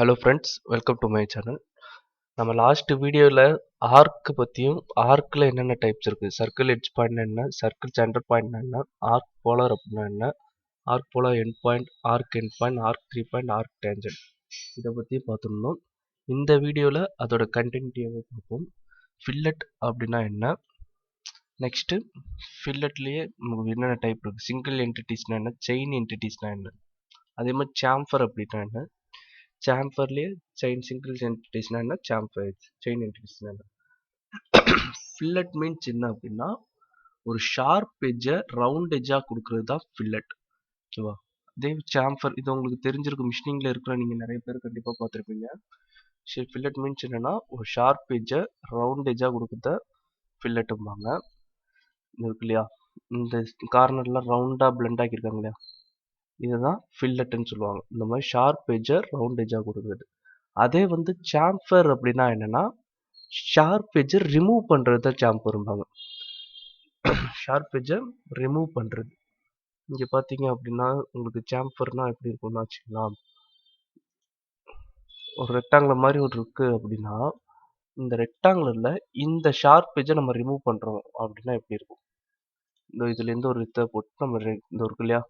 Hello friends, welcome to my channel. நம்ம last வீடியோவில் arc பற்றியும் ஆர்க்கில் என்னென்ன டைப்ஸ் இருக்குது, சர்க்கிள் எட்ஜ் பாயிண்ட் என்ன, சர்க்கிள் சென்டர் பாயிண்ட் என்ன, ஆர்க் போலார் அப்படின்னா என்ன, arc polar end point, arc end point, arc 3 point, arc tangent இதை பற்றி பார்த்துருந்தோம். இந்த வீடியோவில் அதோட கண்டினியூட்டியாகவே பார்ப்போம். ஃபில்லட் அப்படின்னா என்ன, நெக்ஸ்ட்டு ஃபில்லட்லேயே நமக்கு என்னென்ன டைப் இருக்குது, சிங்கிள் என்டிட்டிஸ்னால் என்ன, செயின் என்டிட்டிஸ்னால் என்ன, அதே மாதிரி சாம்ஃபர் அப்படின்னா என்ன, சாம்ஃபர்லேயே சிங்கிள் என்டிட்டிஸ்னா என்ன, சாம்ஃபர் செயின் என்டிட்டிஸ்னா என்ன. ஃபில்லட் மீன்ஸ் என்ன அப்படின்னா ஒரு ஷார்ப் எட்ஜை ரவுண்ட் எட்ஜாக கொடுக்கறது தான் ஃபில்லட். ஓகேவா? அதே சாம்ஃபர் இது உங்களுக்கு தெரிஞ்சிருக்கும், மிஷினிங்கில் இருக்கிற நீங்கள் நிறைய பேர் கண்டிப்பாக பார்த்துருப்பீங்க. ஃபில்லட் மீன்ஸ் என்னன்னா ஒரு ஷார்ப் எட்ஜை ரவுண்ட் எட்ஜாக கொடுக்குறத ஃபில்லட்டும்பாங்க. இருக்கு இல்லையா, இந்த கார்னர்லாம் ரவுண்டாக பிளெண்ட் ஆக்கியிருக்காங்க இல்லையா, இதுதான் ஃபில்லட்னு சொல்லுவாங்க. இந்த மாதிரி ஷார்ப் எட்ஜை ரவுண்ட் எட்ஜாக கொடுக்குறது. அதே வந்து சாம்ஃபர் அப்படின்னா என்னன்னா ஷார்ப் எட்ஜை ரிமூவ் பண்ணுறது தான் சாம்ஃபர்பாங்க. ஷார்ப் எட்ஜை ரிமூவ் பண்ணுறது. இங்கே பார்த்தீங்க அப்படின்னா உங்களுக்கு சாம்ஃபர்னா எப்படி இருக்கும்னு வச்சுக்கலாம், ஒரு ரெக்டாங்குலர் மாதிரி ஒரு இருக்கு அப்படின்னா இந்த ரெக்டாங்குலரில் இந்த ஷார்ப் எட்ஜை நம்ம ரிமூவ் பண்ணுறோம் அப்படின்னா எப்படி இருக்கும், இந்த இதுலேருந்து ஒரு இதை போட்டு நம்ம இந்த இருக்கு இல்லையா,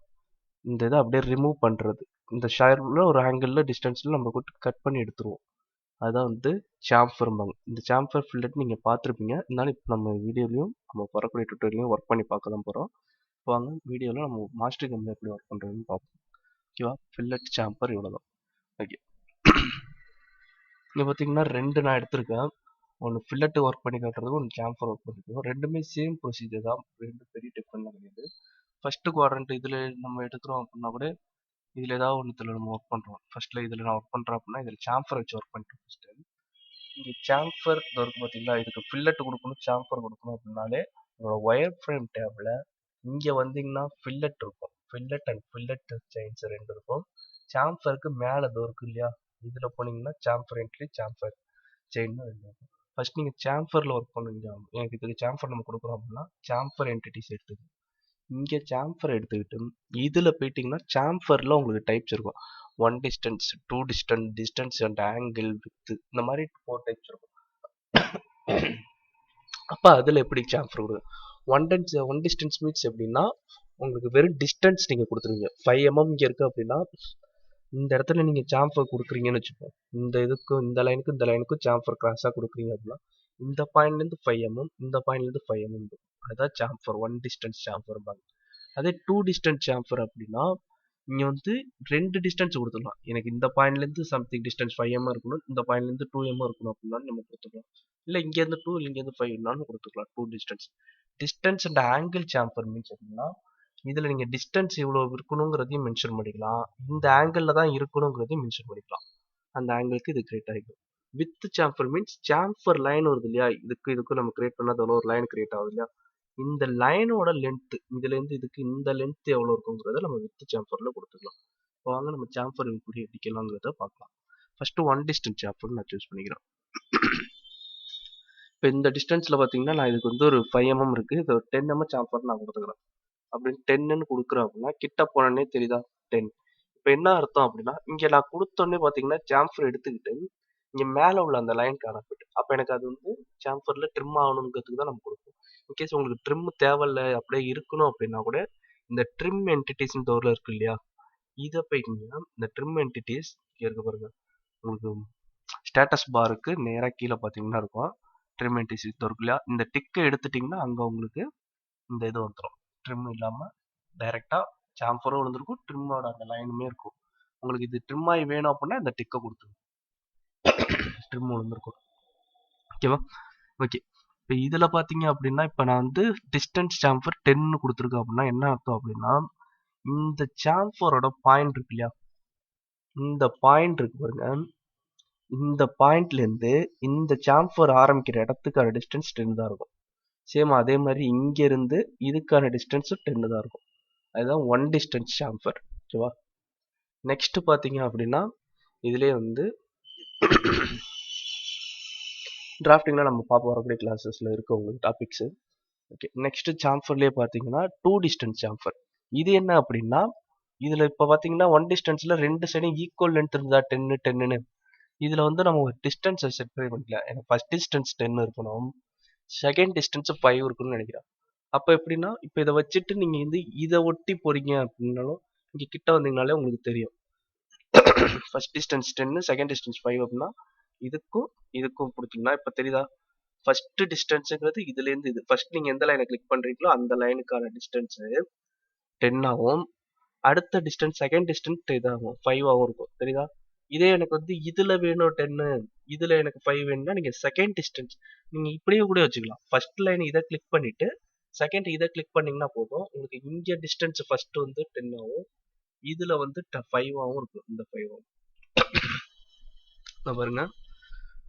இந்த இதை அப்படியே ரிமூவ் பண்ணுறது. இந்த ஷார்ப்பில் ஒரு ஆங்கிளில் டிஸ்டன்ஸில் நம்ம போட்டு கட் பண்ணி எடுத்துருவோம். அதுதான் வந்து சாம்ஃபர்பாங்க. இந்த சாம்ஃபர் ஃபில்லட் நீங்கள் பார்த்துருப்பீங்க. இருந்தாலும் இப்போ நம்ம வீடியோலையும் நம்ம வரக்கூடிய டுட்டோரியலையும் ஒர்க் பண்ணி பார்க்க தான் போகிறோம். வாங்க வீடியோவில் நம்ம மாஸ்டர் கம்மில் எப்படி ஒர்க் பண்ணுறதுன்னு பார்ப்போம். ஓகேவா? ஃபில்லட் சாம்ஃபர் இவ்வளோ தான். ஓகே, இங்கே பார்த்தீங்கன்னா ரெண்டு நான் எடுத்திருக்கேன். ஒன்று ஃபில்லட்டு ஒர்க் பண்ணி காட்டுறது, ஒன்று சாம்ஃபர் ஒர்க் பண்ணிக்கிறோம். ரெண்டுமே சேம் ப்ரொசீஜர் தான், ரெண்டு பெரிய டிஃப்ரெண்ட்லாம் கிடையாது. ஃபஸ்ட்டு குவாட்ரண்ட் இதில் நம்ம எடுக்கிறோம் அப்படின்னா கூட இதில் ஏதாவது ஒன்றுத்தில் நம்ம ஒர்க் பண்ணுறோம். ஃபஸ்ட்டில் இதில் நான் ஒர்க் பண்ணுறேன் அப்படின்னா இதில் சாம்ஃபர் வச்சு ஒர்க் பண்ணிட்டோம். ஃபஸ்ட்டு இங்கே சாம்ஃபர் இருக்குது பார்த்தீங்களா, இதுக்கு ஃபில்லட் கொடுக்கணும், சாம்ஃபர் கொடுக்கணும் அப்படின்னாலே உங்களோட ஒயர் ஃப்ரேம் டேபில் இங்கே வந்தீங்கன்னா ஃபில்லட் இருக்கும். ஃபில்லட் அண்ட் ஃபில்லட் செயின்ஸ் ரெண்டு இருக்கும். சாம்ஃபருக்கு மேலே இருக்கு இல்லையா, இதில் போனீங்கன்னா சாம்ஃபர் என்ட்ரி, சாம்ஃபர் செயின் ரெண்டு இருக்கும். ஃபர்ஸ்ட் நீங்கள் சாம்ஃபரில் ஒர்க் பண்ணுவீங்க. எனக்கு இதுக்கு சாம்ஃபர் நம்ம கொடுக்குறோம் அப்படின்னா சாம்ஃபர் என்டிட்டிஸ் எடுத்துக்கணும். இங்கே சாம்ஃபர் எடுத்துக்கிட்டு இதில் போயிட்டீங்கன்னா சாம்ஃபரில் உங்களுக்கு டைப்ஸ் இருக்கும். One distance, two distance, distance and angle, வித்து, இந்த மாதிரி 4 டைப்ஸ் இருக்கும். அப்போ அதில் எப்படி சாம்ஃபர் கொடுக்கும், ஒன் டிஸ்டன்ஸ் மீன்ஸ் எப்படின்னா உங்களுக்கு வெறும் டிஸ்டன்ஸ் நீங்கள் கொடுத்துருவீங்க. 5 mm இங்கே இருக்குது அப்படின்னா இந்த இடத்துல நீங்கள் சாம்ஃபர் கொடுக்குறீங்கன்னு வச்சுப்போம். இந்த இதுக்கும் இந்த லைனுக்கும் இந்த லைனுக்கும் சாம்ஃபர் கிராஸாக கொடுக்குறீங்க அப்படின்னா இந்த பாயிண்ட்லேருந்து 5 mm, இந்த பாயிண்ட்லேருந்து 5 mm இருக்கும். அதுதான் சாம்ஃபர், ஒன் டிஸ்டன்ஸ் சாம்ஃபர்பாங்க. அதே டூ டிஸ்டன்ஸ் சாம்ஃபர் அப்படின்னா இங்கே வந்து ரெண்டு டிஸ்டன்ஸ் கொடுத்துடலாம். எனக்கு இந்த பாயிண்ட்லேருந்து சம்திங் டிஸ்டன்ஸ் 5 mm இருக்கணும், இந்த பாயிண்ட்லேருந்து 2 mm இருக்கணும் அப்படின்னா நம்ம கொடுத்துக்கலாம். இல்லை இங்கேருந்து 2 இல்லை இங்கேருந்து 5 கொடுத்துக்கலாம். Two distance. Distance and angle chamfer means அப்படின்னா இதில் நீங்கள் டிஸ்டன்ஸ் இவ்வளோ இருக்கணுங்கிறதையும் மென்ஷன் பண்ணிக்கலாம், இந்த ஆங்கிளில் தான் இருக்கணுங்கிறதையும் மென்ஷன் பண்ணிக்கலாம். அந்த ஆங்கிளுக்கு இது கிரியேட் ஆகிடும். With chamfer means chamfer line வருது இல்லையா, இதுக்கு நம்ம கிரியேட் பண்ணாத ஒரு லைன் கிரியேட் ஆகுது இல்லையா, இந்த லைனோட லென்த் இதுலேருந்து இதுக்கு இந்த லென்த் எவ்வளோ இருக்குங்கிறத நம்ம வித் சாம்ஃபரில் கொடுத்துக்கலாம். வாங்க நம்ம சாம்ஃபர் எப்படி அடிக்கலாங்கிறத பார்க்கலாம். ஃபர்ஸ்ட் ஒன் டிஸ்டன்ஸ் சாம்ஃபர் நான் சூஸ் பண்ணிக்கிறேன். இப்போ இந்த டிஸ்டன்ஸில் பார்த்தீங்கன்னா நான் இதுக்கு வந்து ஒரு 5 mm இருக்குது, இது ஒரு 10 mm சாம்ஃபர் நான் கொடுத்துக்கிறேன். அப்படின்னு 10ன்னு கொடுக்குறேன் அப்படின்னா கிட்ட போனோடனே தெரியுதா 10. இப்போ என்ன அர்த்தம் அப்படின்னா இங்கே நான் கொடுத்தோடனே பார்த்தீங்கன்னா சாம்ஃபர் எடுத்துக்கிட்டு இங்கே மேலே உள்ள அந்த லைன் காணப்பட்டு அப்போ எனக்கு அது வந்து சாம்ஃபரில் ட்ரிம் ஆகணுங்கிறதுக்கு தான் நம்ம கொடுப்போம். இன்கேஸ் உங்களுக்கு ட்ரிம் தேவையில்லை அப்படியே இருக்கணும் அப்படின்னா கூட இந்த ட்ரிம் என்டிட்டிஸ் இந்த ஊரில் இருக்கு இல்லையா, இதை போயிட்டீங்கன்னா இந்த ட்ரிம் என்டிட்டிஸ் இருக்கு பாருங்க, உங்களுக்கு ஸ்டேட்டஸ் பாருக்கு நேராக கீழே பார்த்தீங்கன்னா இருக்கும் ட்ரிம் என்டிட்டிஸ் இருக்கு இல்லையா, இந்த டிக்கை எடுத்துட்டிங்கன்னா அங்கே உங்களுக்கு இந்த இது வந்துடும். ட்ரிம் இல்லாமல் டைரெக்டாக சாம்ஃபரும் விழுந்திருக்கும், ட்ரிம்மோட அந்த லைனுமே இருக்கும். உங்களுக்கு இது ட்ரிம் ஆகி வேணும் அப்படின்னா இந்த டிக்கை கொடுத்துருங்க, ட்ரிம் விழுந்திருக்கும். ஓகேவா? ஓகே, இப்போ இதில் பார்த்தீங்க அப்படின்னா இப்போ நான் வந்து டிஸ்டன்ஸ் சாம்ஃபர் 10 கொடுத்துருக்கேன் அப்படின்னா என்ன அர்த்தம் அப்படின்னா இந்த சாம்ஃபரோட பாயிண்ட் இருக்கு இல்லையா, இந்த பாயிண்ட் இருக்கு பாருங்க, இந்த பாயிண்ட்லேருந்து இந்த சாம்ஃபர் ஆரம்பிக்கிற இடத்துக்கான டிஸ்டன்ஸ் 10 தான் இருக்கும். சேம் அதே மாதிரி இங்கேருந்து இதுக்கான டிஸ்டன்ஸும் 10 தான் இருக்கும். அதுதான் ஒன் டிஸ்டன்ஸ் சாம்ஃபர். ஓகேவா? நெக்ஸ்ட் பார்த்தீங்க அப்படின்னா இதுலேயே வந்து டிராஃப்டிங்கில் நம்ம பார்ப்போம், வரக்கூடிய கிளாஸஸில் இருக்க உங்களுக்கு டாபிக்ஸு. ஓகே, நெக்ஸ்ட் சாம்ஃபர்லேயே பார்த்தீங்கன்னா டூ டிஸ்டன்ஸ் சாம்ஃபர். இது என்ன அப்படின்னா இதில் இப்போ பார்த்தீங்கன்னா ஒன் டிஸ்டன்ஸில் ரெண்டு சைடும் ஈக்குவல் லென்த் இருந்தா 10 10ன்னு இதில் வந்து நம்ம ஒரு டிஸ்டன்ஸை செட் பண்ணிக்கலாம். எனக்கு ஃபஸ்ட் டிஸ்டன்ஸ் 10 இருக்கணும், செகண்ட் டிஸ்டன்ஸ் 5 இருக்குன்னு நினைக்கிறேன். அப்போ எப்படின்னா, இப்போ இதை வச்சுட்டு நீங்கள் வந்து இதை ஒட்டி போறீங்க அப்படின்னாலும் இங்கே கிட்ட வந்தீங்கனாலே உங்களுக்கு தெரியும். ஃபர்ஸ்ட் டிஸ்டன்ஸ் 10, செகண்ட் டிஸ்டன்ஸ் 5 அப்படின்னா இதுக்கும் இதுக்கும் கொடுத்தீங்கன்னா இப்போ தெரியுதா? ஃபர்ஸ்ட் டிஸ்டன்ஸுங்கிறது இதுலேருந்து இது. ஃபர்ஸ்ட் நீங்கள் எந்த லைனை கிளிக் பண்ணுறீங்களோ அந்த லைனுக்கான டிஸ்டன்ஸு 10 ஆகும். அடுத்த டிஸ்டன்ஸ் செகண்ட் டிஸ்டன்ஸ் இதாகும் 5 ஆகும் இருக்கும். தெரியுதா? இதே எனக்கு வந்து இதில் வேணும் 10, இதில் எனக்கு 5 வேணும்னா நீங்கள் செகண்ட் டிஸ்டன்ஸ் நீங்கள் இப்படியே கூட வச்சுக்கலாம். ஃபர்ஸ்ட் லைன் இதை கிளிக் பண்ணிட்டு செகண்ட் இதை கிளிக் பண்ணீங்கன்னா போதும். உங்களுக்கு இங்கே டிஸ்டன்ஸ் ஃபர்ஸ்ட் வந்து 10 ஆகும், இதில் வந்து 5 ஆகும் இருக்கும். இந்த 5 ஆகும். நான் பாருங்க,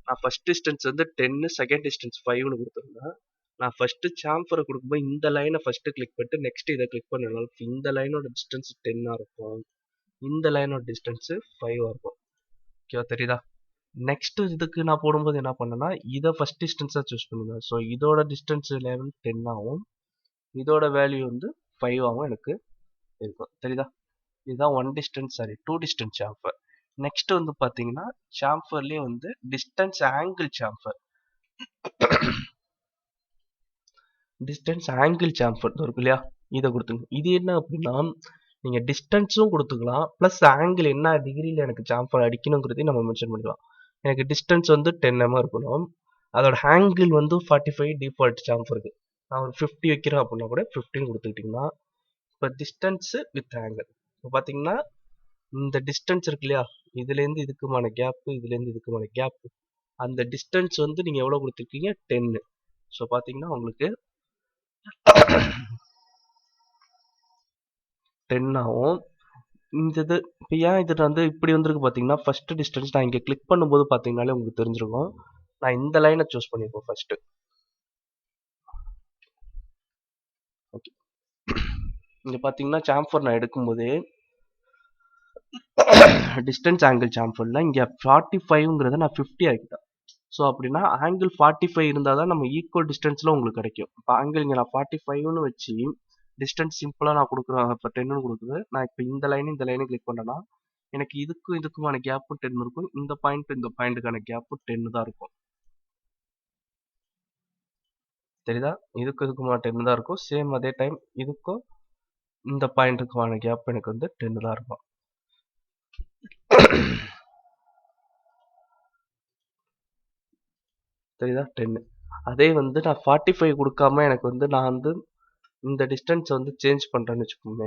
நான் ஃபர்ஸ்ட் டிஸ்டன்ஸ் வந்து 10, செகண்ட் டிஸ்டன்ஸ் 5னு கொடுத்துருந்தேன். நான் ஃபர்ஸ்ட் சாம்பரை கொடுக்கும்போது இந்த லைனை ஃபர்ஸ்ட் கிளிக் பண்ணிட்டு நெக்ஸ்ட் இதை கிளிக் பண்ணனால இந்த லைனோட டிஸ்டன்ஸ் 10 இருக்கும், இந்த லைனோட டிஸ்டன்ஸ் 5 இருக்கும். ஓகேவா? தெரியுதா? நெக்ஸ்ட் இதுக்கு நான் போடும்போது என்ன பண்ணேன்னா இதை ஃபர்ஸ்ட் டிஸ்டன்ஸாக சூஸ் பண்ணிடுவேன். ஸோ இதோட டிஸ்டன்ஸ் லெவல் 10 ஆகும், இதோட வேல்யூ வந்து 5 ஆகும் எனக்கு இருக்கும். தெரியுதா? இதுதான் 1 distance, sorry 2 distance sambar. Next வந்து பார்த்தீங்கன்னா சாம்பர்லேயே வந்து distance angle sambar. Distance angle sambar இருக்கு இல்லையா, இதை கொடுத்துங்க. இது என்ன அப்படின்னா நீங்கள் டிஸ்டன்ஸும் கொடுத்துக்கலாம், ப்ளஸ் ஆங்கிள் என்ன டிகிரியில் எனக்கு சாம்பர் அடிக்கணுங்கிறதையும் நம்ம மென்ஷன் பண்ணிக்கலாம். எனக்கு டிஸ்டன்ஸ் வந்து 10 mm இருக்கணும், அதோட ஆங்கிள் வந்து 45 டிஃபால்ட் சாம்பருக்கு. நான் ஒரு 50 வைக்கிறேன் அப்படின்னா கூட 15 கொடுத்துக்கிட்டிங்கன்னா இப்போ டிஸ்டன்ஸு வித் ஆங்கிள். இப்போ பார்த்தீங்கன்னா இந்த டிஸ்டன்ஸ் இருக்கு இல்லையா, இதுலேருந்து இதுக்குமான கேப்பு, இதுலேருந்து இதுக்குமான கேப்பு, அந்த டிஸ்டன்ஸ் வந்து நீங்கள் எவ்வளோ கொடுத்துருக்கீங்க? 10. ஸோ பார்த்தீங்கன்னா உங்களுக்கு 10 ஆகும். இந்த இது இப்போ ஏன் இது வந்து இப்படி வந்திருக்கு பார்த்தீங்கன்னா, ஃபர்ஸ்ட் டிஸ்டன்ஸ் நான் இங்கே கிளிக் பண்ணும்போது பார்த்தீங்கன்னாலே உங்களுக்கு தெரிஞ்சிருக்கும். நான் இந்த லைனை சூஸ் பண்ணியிருக்கோம் ஃபர்ஸ்ட். ஓகே, இங்கே பார்த்தீங்கன்னா சாம்பர் நான் எடுக்கும்போதே டிஸ்டன்ஸ் ஆங்கிள் சாம்பர்ல இங்கே 45ங்கிறத நான் 50 ஆகிட்டேன். ஸோ அப்படின்னா ஆங்கிள் 45 இருந்தால் தான் நம்ம ஈக்குவல் டிஸ்டன்ஸில் உங்களுக்கு கிடைக்கும். இப்போ ஆங்கிள் இங்கே நான் 45ன்னு வச்சு டிஸ்டன்ஸ் சிம்பிளாக நான் கொடுக்குறேன். இப்போ 10ன்னு கொடுக்குது. நான் இப்போ இந்த லைனை கிளிக் பண்ணேன்னா எனக்கு இதுக்கும் இதுக்குமான கேப்பும் 10 இருக்கும், இந்த பாயிண்ட் இந்த பாயிண்ட்டுக்கான கேப்பும் 10 தான் இருக்கும். தெரியுதா? இதுக்கும் இதுக்குமான 10 தான் இருக்கும். சேம் அதே டைம் இதுக்கும் இந்த பாயிண்ட்டுக்குமான கேப் எனக்கு வந்து 10 தான் இருக்கும். தெரியுதா? 10. அதே வந்து நான் 45 கொடுக்காம எனக்கு வந்து நான் வந்து இந்த டிஸ்டன்ஸ் வந்து சேஞ்ச் பண்ணுறேன்னு வச்சுக்கோங்க.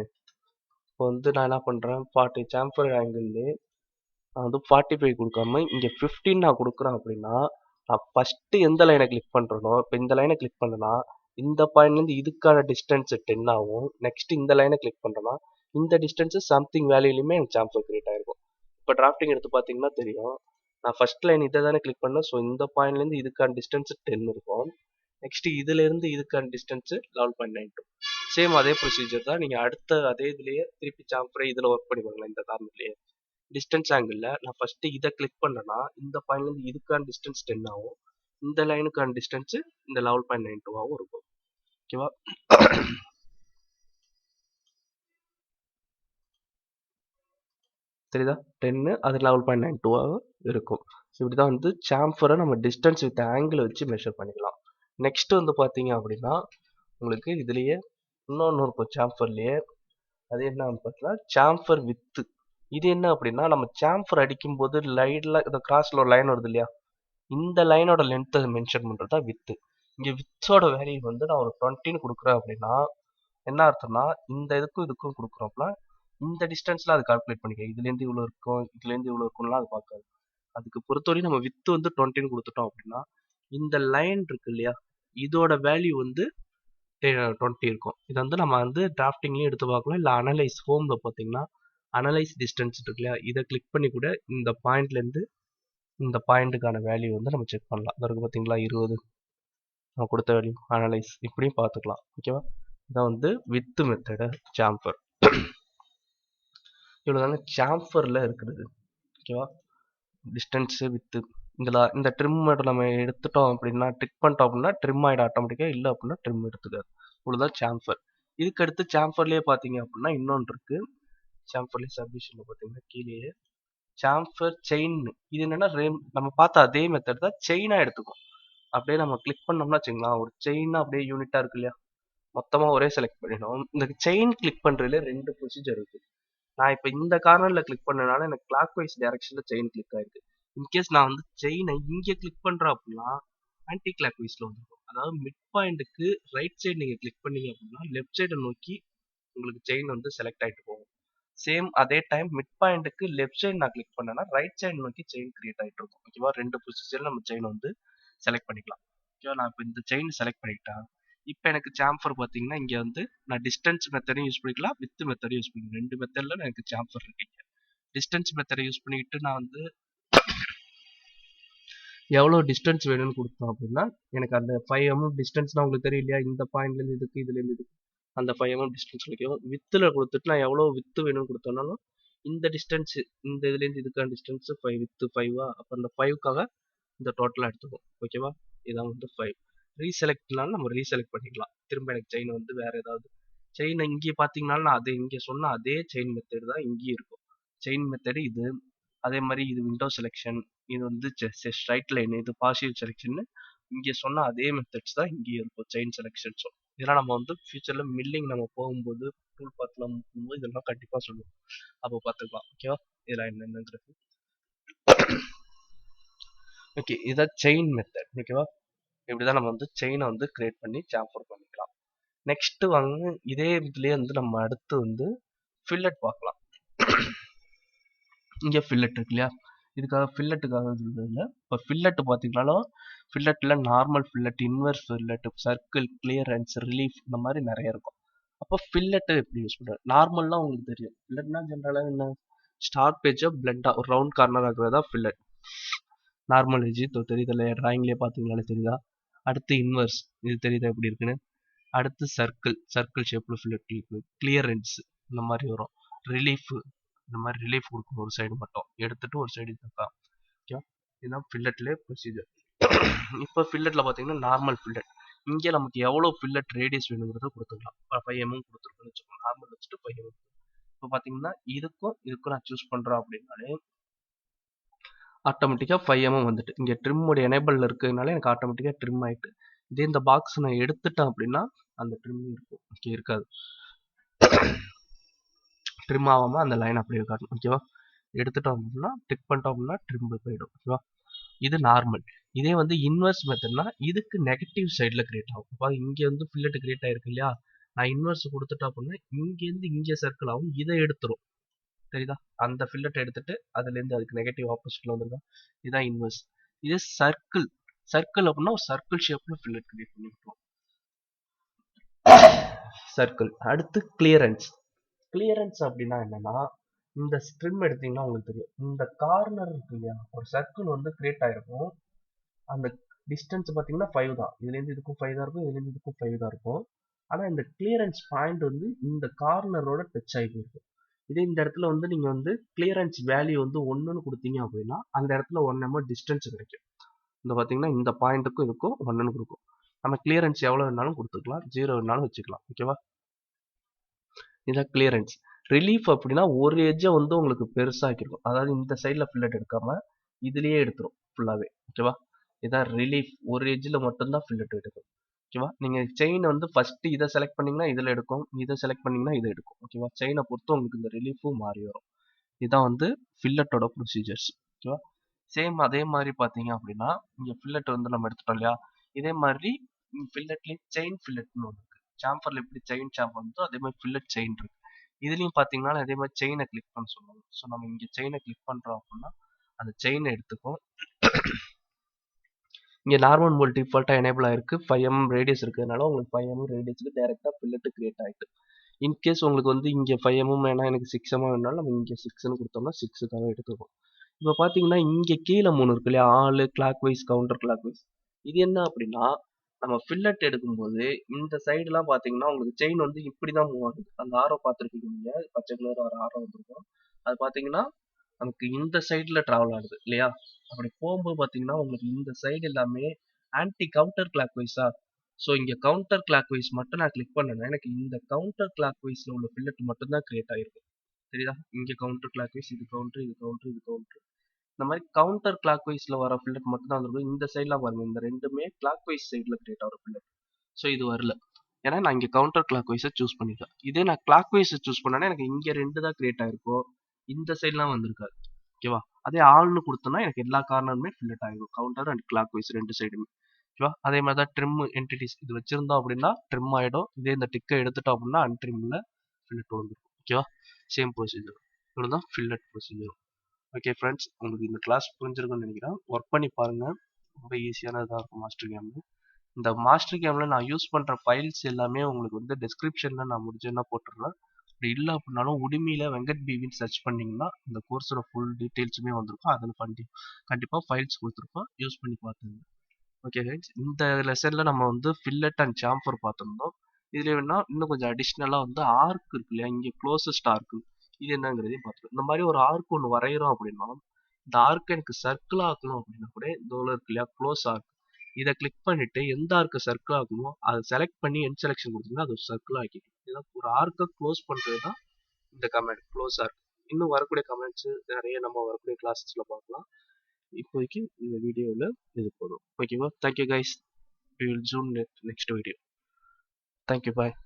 இப்போ வந்து நான் என்ன பண்ணுறேன், 40 சாம்பர் ஆங்கிள்லே நான் வந்து 45 கொடுக்காம இங்கே 15 நான் கொடுக்குறேன் அப்படின்னா நான் ஃபஸ்ட்டு எந்த லைனை கிளிக் பண்ணுறனோ, இப்போ இந்த லைனை கிளிக் பண்ணேன்னா இந்த பாயிண்ட்லேருந்து இதுக்கான டிஸ்டன்ஸ் 10 ஆகும். நெக்ஸ்ட் இந்த லைனை கிளிக் பண்ணுறேன்னா இந்த டிஸ்டன்ஸு சம்திங் வேல்யூலையுமே எனக்கு சாம்பர் கிரியேட் ஆகிருக்கும். இப்போ டிராஃப்டிங் எடுத்து பார்த்தீங்கன்னா தெரியும், நான் ஃபர்ஸ்ட் லைன் இதை தானே கிளிக் பண்ணேன். ஸோ இந்த பாயிண்ட்லேருந்து இதுக்கான டிஸ்டன்ஸ் 10 இருக்கும். நெக்ஸ்ட் இதுலேருந்து இதுக்கான டிஸ்டன்ஸ் 11.92. சேம் அதே ப்ரொசீஜர் தான். நீங்கள் அடுத்த அதே இதுலேயே திருப்பி சாம்பரை இதில் ஒர்க் பண்ணி பாருங்களேன். இந்த காரணத்துலேயே டிஸ்டன்ஸ் ஆங்கிளில் நான் ஃபஸ்ட்டு இதை கிளிக் பண்ணேன்னா இந்த பாயிண்ட்லேருந்து இதுக்கான டிஸ்டன்ஸ் 10 ஆகும், இந்த லைனுக்கான டிஸ்டன்ஸு இந்த 11.92 ஆகும் இருக்கும். ஓகேவா? தெரியுதா? 10 அது 11.92 இருக்கும். இப்படி தான் வந்து சாம்பரை நம்ம டிஸ்டன்ஸ் வித் ஆங்கிள் வச்சு மெஷர் பண்ணிக்கலாம். நெக்ஸ்ட் வந்து பார்த்தீங்க அப்படின்னா உங்களுக்கு இதுலேயே இன்னொன்று இருக்கும் சாம்பர்லேயே. அது என்ன பார்த்தீங்கன்னா சாம்பர் வித்து. இது என்ன அப்படின்னா நம்ம சாம்பர் அடிக்கும்போது லைனில் இந்த கிராஸில் ஒரு லைன் வருது இல்லையா, இந்த லைனோட லென்த்தை மென்ஷன் பண்ணுறது தான் வித்து. இங்கே வித்தோட வேல்யூ வந்து நான் ஒரு 20ன்னு கொடுக்குறேன் அப்படின்னா என்ன அர்த்தம்னா இந்த இதுக்கும் கொடுக்குறோம்னா இந்த டிஸ்டன்ஸில் அது கால்குலேட் பண்ணிக்க. இதுலேருந்து இவ்வளோ இருக்கும், இதுலேருந்து இவ்வளோ இருக்கும்லாம் அது பார்க்காது. அதுக்கு பொறுத்தவரையும் நம்ம வித்து வந்து 20ன்னு கொடுத்துட்டோம் அப்படின்னா இந்த லைன் இருக்கு இல்லையா, இதோட வேல்யூ வந்து 20 இருக்கும். இதை வந்து நம்ம வந்து டிராஃப்டிங்லேயும் எடுத்து பார்க்கலாம், இல்லை அனலைஸ் ஹோமில் பார்த்தீங்கன்னா அனலைஸ் டிஸ்டன்ஸ் இருக்கு இல்லையா, இதை கிளிக் பண்ணி கூட இந்த பாயிண்ட்லேருந்து இந்த பாயிண்ட்டுக்கான வேல்யூ வந்து நம்ம செக் பண்ணலாம். அதற்கு பார்த்தீங்களா 20 நம்ம கொடுத்த வேல்யூ அனலைஸ், இப்படியும் பார்த்துக்கலாம். ஓகேவா? இதான் வந்து வித்து மெத்தடு சாம்பர். இவ்வளோதாங்க சாம்பரில் இருக்கிறது. ஓகேவா? டிஸ்டன்ஸு வித்து இந்த ட்ரிம் நம்ம எடுத்துட்டோம் அப்படின்னா டிக் பண்ணிட்டோம் அப்படின்னா ட்ரிம் ஆகிடும் ஆட்டோமேட்டிக்காக, இல்லை அப்படின்னா ட்ரிம் எடுத்துக்காது. இவ்வளோதான் சாம்பர். இதுக்கு அடுத்து சாம்பர்லேயே பார்த்தீங்க அப்படின்னா இன்னொன்று இருக்குது. சாம்பர்லேயே சப்டிஷனில் பார்த்தீங்கன்னா கீழே சாம்ஃபர் செயின். இது என்னன்னா நம்ம பார்த்த அதே மெத்தட் தான், செயினா எடுத்துக்கும். அப்படியே நம்ம கிளிக் பண்ணோம்னா வச்சுக்கலாம், ஒரு செயினா அப்படியே யூனிட்டா இருக்கு இல்லையா, மொத்தமா ஒரே செலக்ட் பண்ணிடும். இந்த செயின் கிளிக் பண்றதுல 2 ப்ரொசீஜர் இருக்கு. நான் இப்போ இந்த கார்னர்ல கிளிக் பண்ணனால எனக்கு கிளாக் வைஸ் டைரக்ஷன்ல செயின் கிளிக் ஆயிருக்கு. இன்கேஸ் நான் வந்து செயினை இங்க கிளிக் பண்றேன் அப்படின்னா ஆன்டி கிளாக் வைஸ்ல வந்துருக்கும். அதாவது மிட் பாயிண்ட்டுக்கு ரைட் சைடு நீங்க கிளிக் பண்ணீங்க அப்படின்னா லெஃப்ட் சைடை நோக்கி உங்களுக்கு செயின் வந்து செலக்ட் ஆயிட்டு போகும். சேம் அதே டைம் மிட் பாயிண்ட்டுக்கு லெஃப்ட் சைடு நான் கிளிக் பண்ணேன்னா ரைட் சைடு நோக்கி செயின் கிரியேட் ஆயிட்டு இருக்கும். ஓகேவா, 2 ப்ரொசீஜர்ல நம்ம செயின் வந்து செலக்ட் பண்ணிக்கலாம். ஓகேவா, நான் இப்போ இந்த செயின் செலக்ட் பண்ணிக்கிட்டேன். இப்போ எனக்கு சாம்ஃபர் பார்த்தீங்கன்னா இங்கே வந்து நான் டிஸ்டன்ஸ் மெத்தடையும் யூஸ் பண்ணிக்கலாம், வித் மெத்தடையும் யூஸ் பண்ணிக்கலாம். 2 மெத்தடில் எனக்கு சாம்ஃபர் இருக்கு. டிஸ்டன்ஸ் மெத்தடை யூஸ் பண்ணிக்கிட்டு நான் வந்து எவ்வளோ டிஸ்டன்ஸ் வேணும்னு கொடுத்தோம் அப்படின்னா எனக்கு அந்த 5 mm டிஸ்டன்ஸ்னா உங்களுக்கு தெரியும் இல்லையா, இந்த பாயிண்ட்லேருந்து இதுக்கு இதுலேருந்து இதுக்கு அந்த 5 mm டிஸ்டன்ஸ் கிடைக்கும். வித்தில் கொடுத்துட்டு நான் எவ்வளோ வித்து வேணும்னு கொடுத்தோம்னாலும் இந்த டிஸ்டன்ஸ், இந்த இதுலேருந்து இதுக்கான டிஸ்டன்ஸ் 5 வித்து 5வா, அப்போ அந்த 5க்காக இந்த டோட்டலாக எடுத்துக்கும். ஓகேவா, இதான் வந்து 5. ரீசெலக்ட்னாலும் நம்ம ரீசெலக்ட் பண்ணிக்கலாம். திரும்ப எனக்கு செயின் வந்து வேற ஏதாவது செயின் இங்கே பார்த்தீங்கன்னாலும் நான் இங்கே சொன்ன அதே செயின் மெத்தட் தான் இங்கேயும் இருக்கும். செயின் மெத்தடு இது. அதே மாதிரி இது விண்டோ செலெக்ஷன், இது வந்து ஸ்ட்ரைட் லைன், இது பாசிவ் செலெக்ஷன். இங்கே சொன்ன அதே மெத்தட்ஸ் தான் இங்கேயும் இருக்கும், செயின் செலெக்ஷன்ஸும். இதெல்லாம் நம்ம வந்து ஃபியூச்சர்ல மில்லிங் நம்ம போகும்போது டூல் பார்ட்லாம் போகும்போது இதெல்லாம் கண்டிப்பாக சொல்லுவோம், அப்போ பார்த்துக்கலாம். ஓகேவா, இதெல்லாம் என்னென்னங்கிறது. ஓகே, இதான் செயின் மெத்தட். ஓகேவா, இப்படிதான் நம்ம வந்து செயினை வந்து கிரியேட் பண்ணி சாம்ஃபர் பண்ணிக்கலாம். நெக்ஸ்ட் வந்து இதே இதுலயே வந்து நம்ம அடுத்து வந்து ஃபில்லட் பார்க்கலாம். இங்கே ஃபில்லட் இருக்கு இல்லையா, இதுக்காக ஃபில்லட்டுக்காக இல்லை. இப்போ ஃபில்லட் பார்த்தீங்கன்னாலும் ஃபில்லட்டில் normal fillet, inverse fillet, circle, clearance, relief, இந்த மாதிரி நிறைய இருக்கும். அப்போ ஃபில்லட்டு எப்படி யூஸ் பண்ணுறது? நார்மல்லாம் உங்களுக்கு தெரியும். ஃபில்லட்னா ஜென்ரலாக என்ன, ஸ்டார் பேஜை பிளண்டாக ஒரு ரவுண்ட் கார்னர் ஆகுறதா ஃபில்லட். நார்மல் ஏஜ் தெரியுது இல்லையா, ட்ராயிங்லேயே பார்த்தீங்கனாலே தெரியுதா. அடுத்து இன்வெர்ஸ், இது தெரியுதா எப்படி இருக்குன்னு. அடுத்து சர்க்கிள், சர்க்கிள் ஷேப்பில் ஃபில்லட் இருக்கு. கிளியரன்ஸ் இந்த மாதிரி வரும். ரிலீஃப், இந்த மாதிரி ரிலீஃப் கொடுக்கணும், ஒரு சைடு மட்டும் எடுத்துட்டு ஒரு சைடு இருக்கா. ஓகே, இதுதான் ஃபில்லட்லேயே ப்ரொசீஜர். இப்போ ஃபில்லட்டில் பார்த்தீங்கன்னா நார்மல் ஃபில்லட், இங்கே நமக்கு எவ்வளோ ஃபில்லட் ரேடியஸ் வேணுங்கிறத கொடுத்துக்கலாம். 5 mm கொடுத்துருக்கோன்னு வச்சுக்கோங்க, நார்மல் வச்சுட்டு 5 mm. இப்போ பார்த்தீங்கன்னா இதுக்கும் நான் சூஸ் பண்ணுறோம் அப்படின்னாலே ஆட்டோமேட்டிக்காக 5 mm வந்துட்டு இங்கே ட்ரிம்மோட எனேபிள் இருக்கிறதுனால எனக்கு ஆட்டோமேட்டிக்காக ட்ரிம் ஆகிட்டு. இதே இந்த பாக்ஸ் நான் எடுத்துட்டேன் அப்படின்னா அந்த ட்ரிம் இருக்கும், ஓகே இருக்காது, ட்ரிம் ஆகாமல் அந்த லைன் அப்படியே காட்டணும். ஓகேவா, எடுத்துட்டோம் அப்படின்னா டிக் பண்ணிட்டோம் அப்படின்னா ட்ரிம் போயிடும். ஓகேவா, இது நார்மல். இதே வந்து இன்வெர்ஸ் மெத்தட்னா இதுக்கு நெகட்டிவ் சைடில் கிரியேட் ஆகும். இப்போ இங்கே வந்து ஃபில்லட் கிரியேட் ஆயிருக்கு இல்லையா, நான் இன்வெர்ஸ் கொடுத்துட்டோம் அப்படின்னா இங்கேருந்து இங்கே சர்க்கிள் ஆகும், இதை எடுத்துரும். சரிதா, அந்த ஃபில்லட் எடுத்துட்டு அதுலேருந்து அதுக்கு நெகட்டிவ் ஆப்போசிட்ல வந்துருக்கா, இதுதான் இன்வெர்ஸ். இது சர்க்கிள், சர்க்கிள் அப்படின்னா ஒரு சர்க்கிள் ஷேப்ல ஃபில்லட் கிரியேட் பண்ணி விட்டுருவோம், சர்க்கிள். அடுத்து கிளியரன்ஸ். கிளியரன்ஸ் அப்படின்னா என்னன்னா, இந்த ஸ்ட்ரிம் எடுத்தீங்கன்னா உங்களுக்கு தெரியும், இந்த கார்னர் இருக்கு இல்லையா, ஒரு சர்க்கிள் வந்து கிரியேட் ஆயிருக்கும். அந்த டிஸ்டன்ஸ் பார்த்தீங்கன்னா 5 தான், இதுலேருந்து இதுக்கும் 5 தான் இருக்கும், இதுலேருந்து இதுக்கும் 5 தான் இருக்கும். ஆனால் இந்த கிளியரன்ஸ் பாயிண்ட் வந்து இந்த கார்னரோட டச் ஆகி இருக்கும். இதே இந்த இடத்துல வந்து நீங்கள் வந்து கிளியரன்ஸ் வேல்யூ வந்து 1ன்னு கொடுத்தீங்க அப்படின்னா அந்த இடத்துல 1 mm டிஸ்டன்ஸ் கிடைக்கும். இந்த பார்த்தீங்கன்னா இந்த பாயிண்ட்டுக்கும் இதுக்கும் 1ன்னு கொடுக்கும். நம்ம கிளியரன்ஸ் எவ்வளோ வேணாலும் கொடுத்துக்கலாம், 0 வேணாலும் வச்சுக்கலாம். ஓகேவா, இதான் கிளியரன்ஸ். ரிலீஃப் அப்படின்னா ஒரு எட்ஜை வந்து உங்களுக்கு பெருசாக்கிருக்கும், அதாவது இந்த சைடில் ஃபில்லட் எடுக்காம இதுலேயே எடுத்துரும் ஃபுல்லாகவே. ஓகேவா, இதான் ரிலீஃப், ஒரு எட்ஜில் மட்டும்தான் ஃபில்லட் எடுக்கும். ஓகேவா, நீங்கள் செயின் வந்து ஃபஸ்ட்டு இதை செலக்ட் பண்ணிங்கன்னா இதில் எடுக்கும், இதை செலக்ட் பண்ணிங்கன்னா இதை எடுக்கும். ஓகேவா, செயினை பொறுத்து உங்களுக்கு இந்த ரிலீஃபும் மாறி வரும். இதான் வந்து ஃபில்லட்டோட ப்ரொசீஜர்ஸ். ஓகேவா, சேம் அதே மாதிரி பார்த்தீங்க அப்படின்னா இங்கே ஃபில்லட் வந்து நம்ம எடுத்துட்டோம் இல்லையா, இதே மாதிரி ஃபில்லட்லேயும் செயின் ஃபில்லட்னு ஒன்று இருக்குது. சாம்பரில் எப்படி செயின் சாம்பர் இருந்தோ அதே மாதிரி ஃபில்லட் செயின் இருக்கு. இதுலேயும் பார்த்தீங்கன்னா அதே மாதிரி செயினை கிளிக் பண்ண சொல்லுவாங்க. ஸோ நம்ம இங்கே செயினை கிளிக் பண்ணுறோம் அப்படின்னா அந்த செயினை எடுத்துக்கும். இங்கே நார்மல் மோட் டிஃபால்ட்டாக எனேபிள் ஆயிருக்கு, 5 mm ரேடியஸ் இருக்கிறதுனால உங்களுக்கு 5 mm ரேடியஸுக்கு டேரெக்டாக ஃபில்லட்டு கிரியேட் ஆகிட்டு. இன்கேஸ் உங்களுக்கு வந்து இங்கே 5 mm வேணால் எனக்கு 6 mm வேணாலும் நம்ம இங்கே 6ன்னு கொடுத்தோம்னா 6க்காக எடுத்துக்கும். இப்போ பார்த்தீங்கன்னா இங்கே கீழே 3 இருக்கு இல்லையா, all, clockwise, counter clockwise. இது என்ன அப்படின்னா நம்ம ஃபில்லட் எடுக்கும்போது இந்த சைடுலாம் பார்த்தீங்கன்னா உங்களுக்கு செயின் வந்து இப்படி தான் மூவ் ஆகுது. அந்த ஆரோ பார்த்துருக்கீங்க நீங்கள், பச்சை கலர் ஒரு ஆரோ வந்துருக்கும், அது பார்த்தீங்கன்னா நமக்கு இந்த சைடில் ட்ராவல் ஆகுது இல்லையா. அப்படி போகும்போது பார்த்தீங்கன்னா உங்களுக்கு இந்த சைடு எல்லாமே ஆன்டி கவுண்டர் கிளாக் வைஸா. ஸோ இங்கே கவுண்டர் கிளாக் வைஸ் மட்டும் நான் கிளிக் பண்ணேன்னா எனக்கு இந்த கவுண்டர் கிளாக் வைஸில் உள்ள ஃபில்லட் மட்டும்தான் கிரியேட் ஆகிருக்கும். தெரியுதா? இங்க கவுண்டர் கிளாக் வைஸ், இது கவுண்டர், இது கவுண்டர், இது கவுண்டர். இந்த மாதிரி கவுண்டர் கிளாக் வைஸ்ல வர ஃபில்லட் மட்டும் தான் வந்திருக்கும். இந்த சைட்லாம் பாருங்க, இந்த ரெண்டுமே கிளாக் வைஸ் சைட்ல கிரியேட் ஆகிற ஃபில்லட். ஸோ இது வரல, ஏன்னா நான் இங்கே கவுண்டர் கிளாக் வைஸை சூஸ் பண்ணிட்டேன். இதே நான் கிளாக் வைஸை சூஸ் பண்ணேன்னா எனக்கு இங்கே 2 தான் கிரியேட் ஆயிருக்கும், இந்த சைட்லாம் வந்திருக்காது. ஓகேவா? அதே ஆள்னு கொடுத்தோம்னா எனக்கு எல்லா கார்னருமே ஃபில்லட் ஆகிடும், கவுண்டர் அண்ட் கிளாக் வைஸ் 2 சைடுமே. ஓகேவா? அதே மாதிரி தான் ட்ரிம் என்டிட்டிஸ் இது வச்சிருந்தோம் அப்படின்னா ட்ரிம் ஆகிடும். இதே இந்த டிக்கை எடுத்துட்டோம் அப்படின்னா அன்ட்ரிம்ல ஃபில்லட் வந்துடும். ஓகேவா? Same procedure. இவ்வளோ தான் ஃபில்லட் ப்ரொசீஜர். ஓகே ஃப்ரெண்ட்ஸ், உங்களுக்கு இந்த கிளாஸ் புரிஞ்சிருக்குன்னு நினைக்கிறேன். ஒர்க் பண்ணி பாருங்கள், ரொம்ப ஈஸியானதாக இருக்கும் மாஸ்டர் கேமில். இந்த மாஸ்டர் கேமில் நான் யூஸ் பண்ணுற ஃபைல்ஸ் எல்லாமே உங்களுக்கு வந்து டிஸ்கிரிப்ஷனில் நான் முடிஞ்சேன்னா போட்டுடுறேன். அப்படி இல்லை அப்படின்னாலும் உடுமியில் வெங்கட் பிவின்னு சர்ச் பண்ணிங்கன்னா இந்த கோர்ஸோட ஃபுல் டீட்டெயில்ஸுமே வந்திருக்கும். அதில் கண்டிப்பாக ஃபைல்ஸ் கொடுத்துருப்போம், யூஸ் பண்ணி பார்த்துங்க. ஓகே கைஸ், இந்த லெசனில் நம்ம வந்து ஃபில்லட் அண்ட் சாம்பர் பார்த்துருந்தோம். இதில் வேணா இன்னும் கொஞ்சம் அடிஷ்னலாக வந்து ஆர்க் இருக்கு இல்லையா, இங்கே க்ளோசஸ்ட் ஆர்க்கு இது என்னங்கிறதையும் பார்த்துருக்கோம். இந்த மாதிரி ஒரு ஆர்க் ஒன்று வரைகிறோம் அப்படின்னா இந்த ஆர்க்கை எனக்கு சர்க்கிள் ஆக்கணும் அப்படின்னா கூட இந்த இருக்கு இல்லையா க்ளோஸ் ஆர்க், இதை கிளிக் பண்ணிட்டு எந்த ஆர்க்கை சர்க்கிள் ஆக்கணுமோ அதை செலக்ட் பண்ணி எண்ட் செலெக்ஷன் கொடுத்தீங்கன்னா அது ஒரு சர்க்கிள் ஆக்கிக்கும். இதான் ஒரு ஆர்க்கை க்ளோஸ் பண்ணுறது தான் இந்த கமெண்ட் க்ளோஸ் ஆர்க். இன்னும் வரக்கூடிய கமெண்ட்ஸ் நிறைய நம்ம வரக்கூடிய கிளாஸஸ்ல பார்க்கலாம். இப்போதைக்கு இந்த வீடியோவில் இது போதும். ஓகேவா? Thank you guys, we will zoom next video. Thank you, bye.